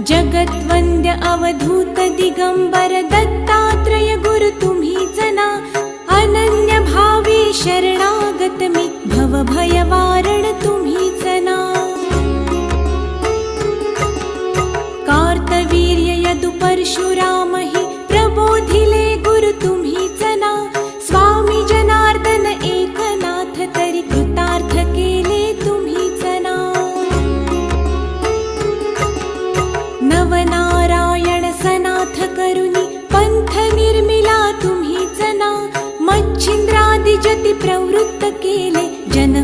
जगत्वन्द्य अवधूत दिगंबर दत्तात्रय गुरु तुम्हीच ना। अनन्य भावे शरणागत मी भव भय वारण तुम्हीच ना। कार्तवीर्य यदु परशुराम हि प्रबोधिले गुरु तुम्हीच ना। स्वामी जनार्दन एकनाथ तरी कृतार्थ केले तुम्हीच ना। नवनारायण सनाथ करुणी पंथ निर्मिला तुम्हीच ना। मच्छिंद्रादि जति प्रवृत्त केले जन